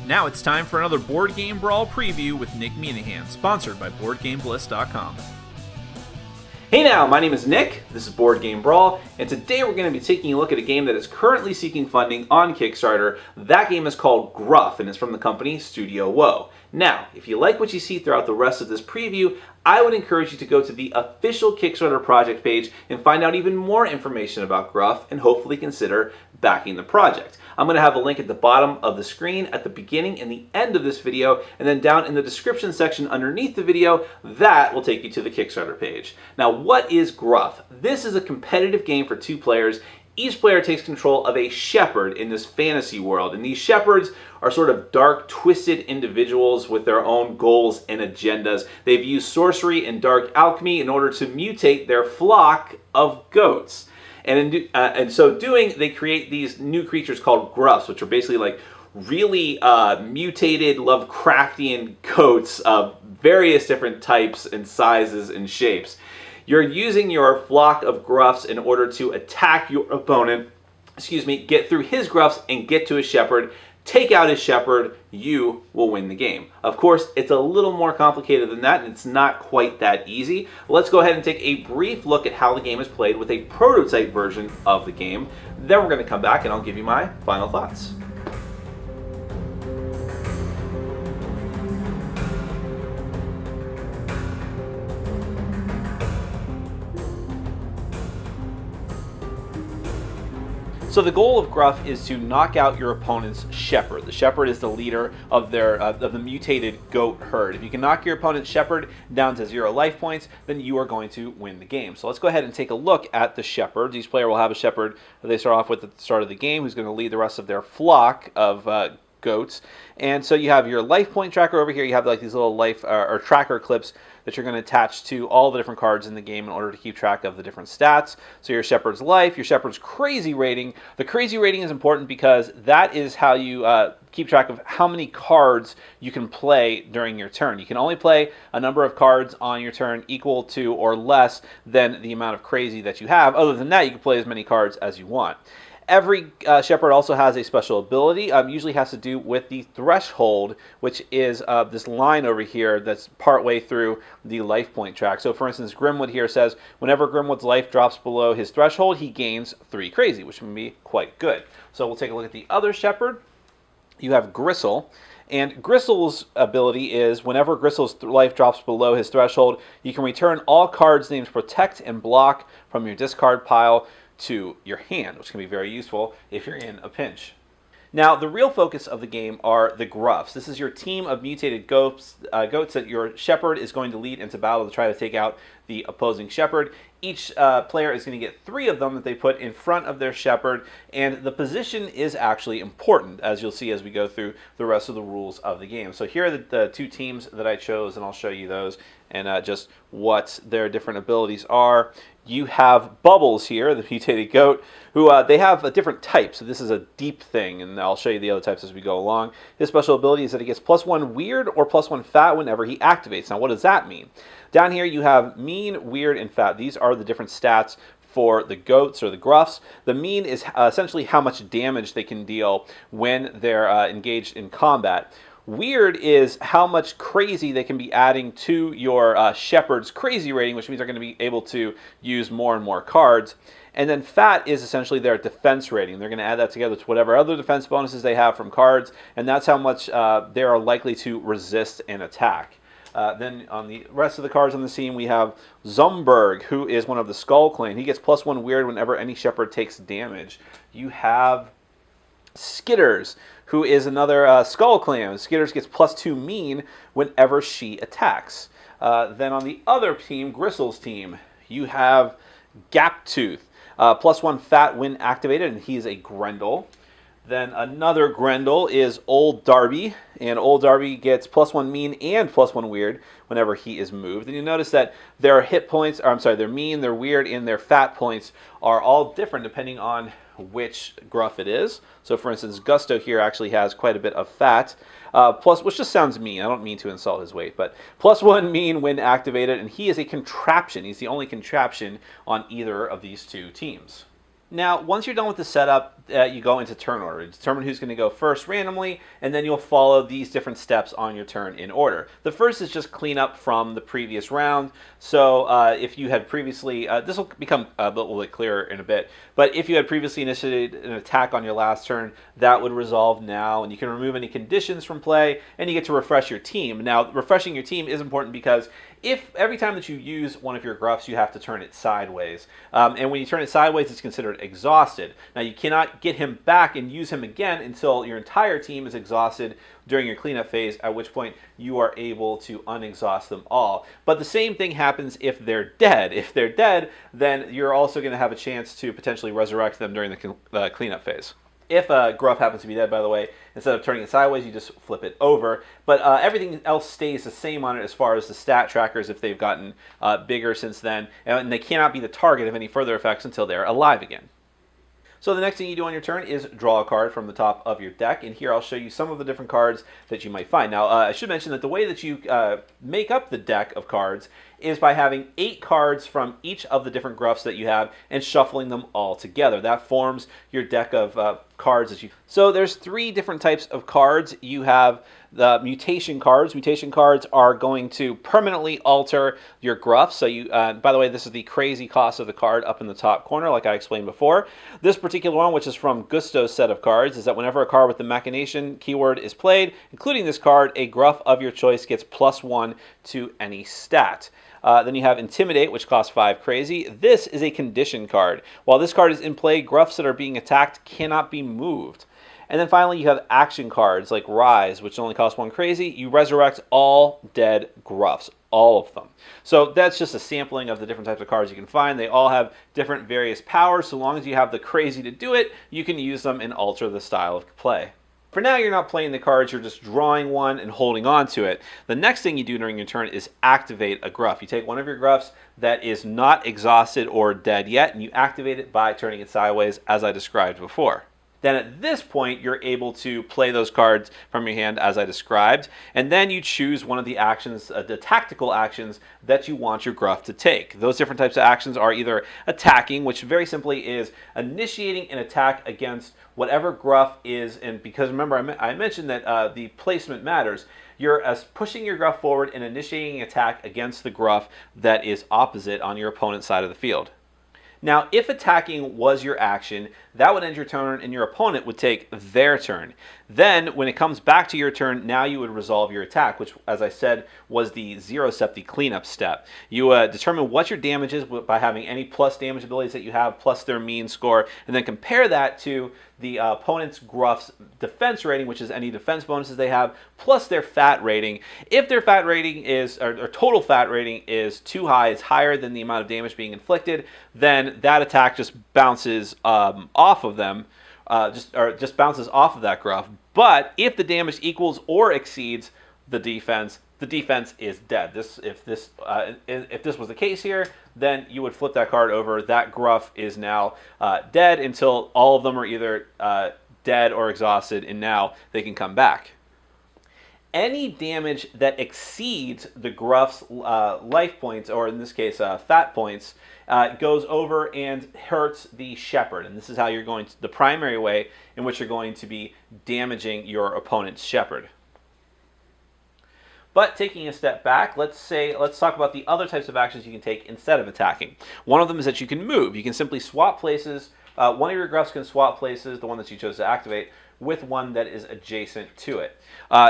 Now it's time for another Board Game Brawl preview with Nick Minahan, sponsored by BoardGameBliss.com. Hey now, my name is Nick, this is Board Game Brawl, and today we're going to be taking a look at a game that is currently seeking funding on Kickstarter. That game is called Gruff, and it's from the company Studio Woe. Now, if you like what you see throughout the rest of this preview, I would encourage you to go to the official Kickstarter project page and find out even more information about Gruff and hopefully consider backing the project. I'm going to have a link at the bottom of the screen, at the beginning and the end of this video, and then down in the description section underneath the video, that will take you to the Kickstarter page. Now, what is Gruff? This is a competitive game for 2 players. Each player takes control of a shepherd in this fantasy world, and these shepherds are sort of dark, twisted individuals with their own goals and agendas. They've used sorcery and dark alchemy in order to mutate their flock of goats. And in so doing, they create these new creatures called Gruffs, which are basically like really mutated Lovecraftian goats of various different types and sizes and shapes. You're using your flock of Gruffs in order to attack your opponent, get through his Gruffs and get to his shepherd. Take out his shepherd, you will win the game. Of course, it's a little more complicated than that, and it's not quite that easy. Let's go ahead and take a brief look at how the game is played with a prototype version of the game. Then we're going to come back and I'll give you my final thoughts. So the goal of Gruff is to knock out your opponent's shepherd. The shepherd is the leader of the mutated goat herd. If you can knock your opponent's shepherd down to 0 life points, then you are going to win the game. So let's go ahead and take a look at the shepherds. Each player will have a shepherd that they start off with at the start of the game, who's going to lead the rest of their flock of goats. And so you have your life point tracker over here. You have like these little life or tracker clips that you're going to attach to all the different cards in the game in order to keep track of the different stats. So your shepherd's life, your shepherd's crazy rating. The crazy rating is important because that is how you keep track of how many cards you can play during your turn. You can only play a number of cards on your turn equal to or less than the amount of crazy that you have. Other than that, you can play as many cards as you want. Every shepherd also has a special ability, usually has to do with the threshold, which is this line over here that's partway through the life point track. So for instance, Grimwood here says, whenever Grimwood's life drops below his threshold, he gains 3 crazy, which can be quite good. So we'll take a look at the other shepherd. You have Gristle. And Gristle's ability is whenever Gristle's life drops below his threshold, you can return all cards named Protect and Block from your discard pile to your hand, which can be very useful if you're in a pinch. Now, the real focus of the game are the Gruffs. This is your team of mutated goats that your shepherd is going to lead into battle to try to take out the opposing shepherd. Each player is going to get 3 of them that they put in front of their shepherd, and the position is actually important, as you'll see as we go through the rest of the rules of the game. So here are the 2 teams that I chose, and I'll show you those and just what their different abilities are. You have Bubbles here, the mutated goat, who they have a different type. So this is a deep thing, and I'll show you the other types as we go along. His special ability is that he gets +1 weird or +1 fat whenever he activates. Now, what does that mean? Down here you have mean, weird, and fat. These are the different stats for the goats or the Gruffs. The mean is essentially how much damage they can deal when they're engaged in combat. Weird is how much crazy they can be adding to your shepherd's crazy rating, which means they're going to be able to use more and more cards. And then fat is essentially their defense rating. They're going to add that together to whatever other defense bonuses they have from cards, and that's how much they are likely to resist an attack. Then on the rest of the cards on the scene, we have Zumberg, who is one of the Skull Clan. He gets +1 weird whenever any shepherd takes damage. You have Skitters, who is another Skull Clan. Skitters gets +2 mean whenever she attacks. Then on the other team, Gristle's team, you have Gaptooth, +1 fat when activated, and he's a Grendel. Then another Grendel is Old Darby, and Old Darby gets +1 mean and +1 weird whenever he is moved. And you notice that their hit points, or I'm sorry, their mean, their weird, and their fat points are all different depending on which Gruff it is. So for instance, Gusto here actually has quite a bit of fat, which just sounds mean. I don't mean to insult his weight, but +1 mean when activated, and he is a contraption. He's the only contraption on either of these 2 teams. Now, once you're done with the setup, you go into turn order. You determine who's going to go first randomly, and then you'll follow these different steps on your turn in order. The first is just clean up from the previous round. So if you had previously, this will become a little bit clearer in a bit, but if you had previously initiated an attack on your last turn, that would resolve now, and you can remove any conditions from play, and you get to refresh your team. Now, refreshing your team is important because if every time that you use one of your Gruffs, you have to turn it sideways. And when you turn it sideways, it's considered exhausted. Now, you cannot get him back and use him again until your entire team is exhausted during your cleanup phase, at which point you are able to unexhaust them all. But the same thing happens if they're dead. If they're dead, then you're also going to have a chance to potentially resurrect them during the cleanup phase. If a Gruff happens to be dead, by the way, instead of turning it sideways, you just flip it over. But everything else stays the same on it as far as the stat trackers if they've gotten bigger since then. And they cannot be the target of any further effects until they're alive again. So the next thing you do on your turn is draw a card from the top of your deck, and here I'll show you some of the different cards that you might find. Now, I should mention that the way that you make up the deck of cards is by having 8 cards from each of the different Gruffs that you have and shuffling them all together. That forms your deck of cards. So there's 3 different types of cards. You have the mutation cards. Mutation cards are going to permanently alter your Gruff. So you, by the way, this is the crazy cost of the card up in the top corner, like I explained before. This particular one, which is from Gusto's set of cards, is that whenever a card with the machination keyword is played, including this card, a Gruff of your choice gets +1 to any stat. Then you have Intimidate, which costs 5 crazy. This is a condition card. While this card is in play, Gruffs that are being attacked cannot be moved. And then finally, you have action cards like Rise, which only costs 1 crazy. You resurrect all dead Gruffs, all of them. So that's just a sampling of the different types of cards you can find. They all have different various powers. So long as you have the crazy to do it, you can use them and alter the style of play. For now, you're not playing the cards, you're just drawing one and holding on to it. The next thing you do during your turn is activate a Gruff. You take one of your Gruffs that is not exhausted or dead yet, and you activate it by turning it sideways, as I described before. Then at this point, you're able to play those cards from your hand as I described, and then you choose one of the actions, the tactical actions that you want your Gruff to take. Those different types of actions are either attacking, which very simply is initiating an attack against whatever Gruff is, and because remember I mentioned that the placement matters, you're pushing your Gruff forward and initiating an attack against the Gruff that is opposite on your opponent's side of the field. Now, if attacking was your action, that would end your turn and your opponent would take their turn. Then, when it comes back to your turn, now you would resolve your attack, which, as I said, was the 0 step, the cleanup step. You determine what your damage is by having any plus damage abilities that you have, plus their mean score, and then compare that to the opponent's Gruff's defense rating, which is any defense bonuses they have, plus their fat rating. If their fat rating is, or total fat rating is too high, it's higher than the amount of damage being inflicted, then that attack just bounces off of them, just bounces off of that Gruff. But if the damage equals or exceeds the defense is dead. If this was the case here, then you would flip that card over. That Gruff is now dead until all of them are either dead or exhausted, and now they can come back. Any damage that exceeds the Gruff's life points, or in this case, fat points, goes over and hurts the Shepherd. And this is how you're going to, the primary way in which you're going to be damaging your opponent's Shepherd. But taking a step back, let's talk about the other types of actions you can take instead of attacking. One of them is that you can move. You can simply swap places. One of your Gruffs can swap places, the one that you chose to activate, with one that is adjacent to it.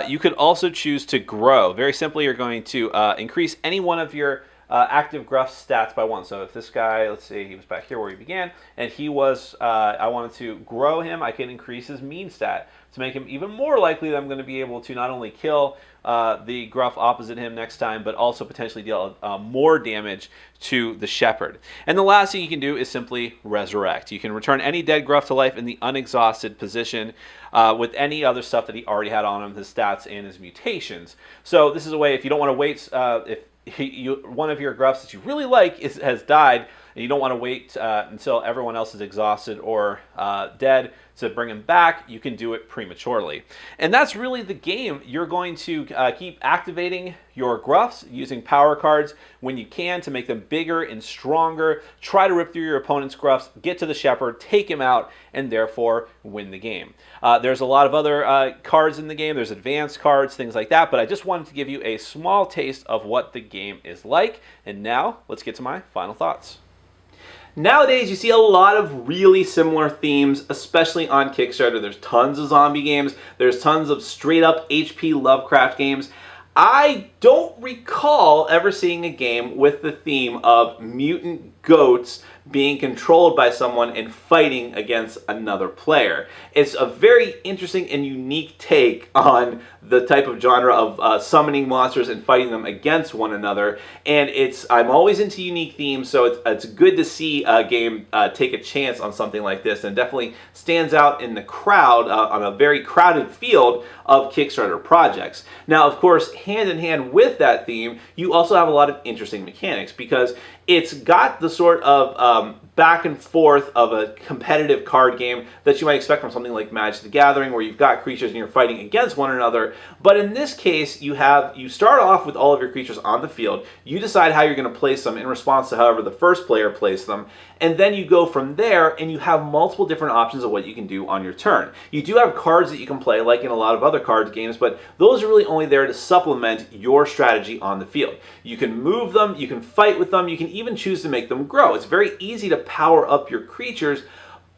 You could also choose to grow. Very simply, you're going to increase any one of your active Gruff stats by 1. So if this guy, let's say he was back here where he began, and he was, I wanted to grow him, I can increase his mean stat to make him even more likely that I'm going to be able to not only kill the Gruff opposite him next time, but also potentially deal more damage to the Shepherd. And the last thing you can do is simply resurrect. You can return any dead Gruff to life in the unexhausted position with any other stuff that he already had on him, his stats and his mutations. So this is a way, if you don't want to wait, if one of your Gruffs that you really like has died, and you don't want to wait until everyone else is exhausted or dead to bring them back, you can do it prematurely. And that's really the game. You're going to keep activating your Gruffs using power cards when you can to make them bigger and stronger. Try to rip through your opponent's Gruffs, get to the Shepherd, take him out, and therefore win the game. There's a lot of other cards in the game. There's advanced cards, things like that, but I just wanted to give you a small taste of what the game is like. And now, let's get to my final thoughts. Nowadays, you see a lot of really similar themes, especially on Kickstarter. There's tons of zombie games. There's tons of straight-up H.P. Lovecraft games. I don't recall ever seeing a game with the theme of mutant goats being controlled by someone and fighting against another player. It's a very interesting and unique take on the type of genre of summoning monsters and fighting them against one another. And I'm always into unique themes, so it's good to see a game take a chance on something like this, and definitely stands out in the crowd on a very crowded field of Kickstarter projects. Now, of course, hand in hand with that theme, you also have a lot of interesting mechanics, because it's got the sort of back and forth of a competitive card game that you might expect from something like Magic the Gathering, where you've got creatures and you're fighting against one another. But in this case, you start off with all of your creatures on the field. You decide how you're going to place them in response to however the first player placed them. And then you go from there, and you have multiple different options of what you can do on your turn. You do have cards that you can play, like in a lot of other card games, but those are really only there to supplement your strategy on the field. You can move them, you can fight with them, you can even choose to make them grow. It's very easy to power up your creatures,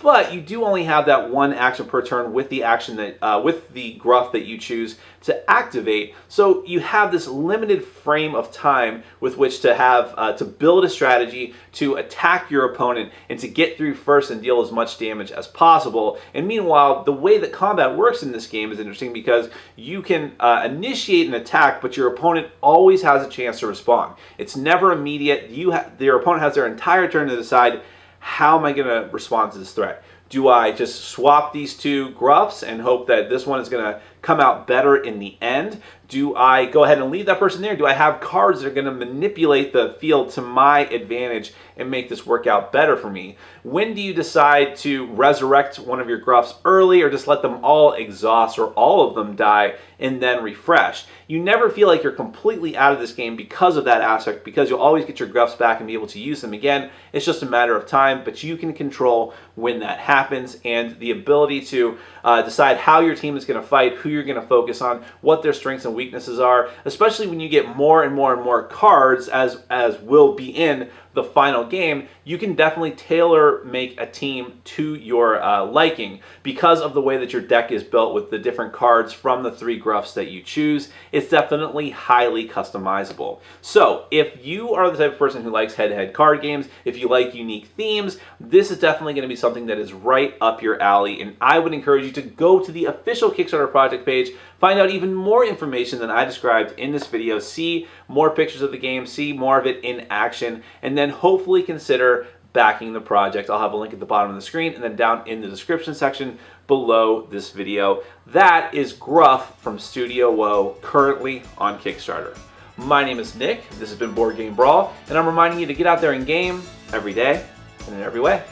but you do only have that one action per turn with the action that with the Gruff that you choose to activate. So you have this limited frame of time with which to have to build a strategy to attack your opponent and to get through first and deal as much damage as possible. And meanwhile, the way that combat works in this game is interesting, because you can initiate an attack, but your opponent always has a chance to respond. It's never immediate. Your opponent has their entire turn to decide, how am I going to respond to this threat? Do I just swap these two Gruffs and hope that this one is going to come out better in the end? Do I go ahead and leave that person there? Do I have cards that are going to manipulate the field to my advantage and make this work out better for me? When do you decide to resurrect one of your Gruffs early, or just let them all exhaust or all of them die and then refresh? You never feel like you're completely out of this game because of that aspect, because you'll always get your Gruffs back and be able to use them again. It's just a matter of time, but you can control when that happens, and the ability to decide how your team is going to fight, who you're going to focus on, what their strengths and weaknesses are, especially when you get more and more and more cards, as will be in the final game. You can definitely tailor make a team to your liking because of the way that your deck is built with the different cards from the 3 Gruffs that you choose. It's definitely highly customizable. So if you are the type of person who likes head-to-head card games, if you like unique themes, this is definitely going to be something that is right up your alley, and I would encourage you to go to the official Kickstarter project page, find out even more information than I described in this video, see more pictures of the game, see more of it in action, and then hopefully consider backing the project. I'll have a link at the bottom of the screen and then down in the description section below this video. That is Gruff from Studio Woe, currently on Kickstarter. My name is Nick, this has been Board Game Brawl, and I'm reminding you to get out there and game every day and in every way.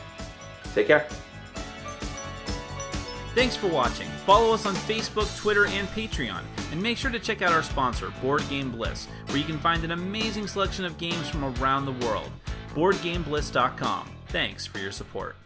Take care. Thanks for watching. Follow us on Facebook, Twitter, and Patreon. And make sure to check out our sponsor, Board Game Bliss, where you can find an amazing selection of games from around the world. BoardGameBliss.com. Thanks for your support.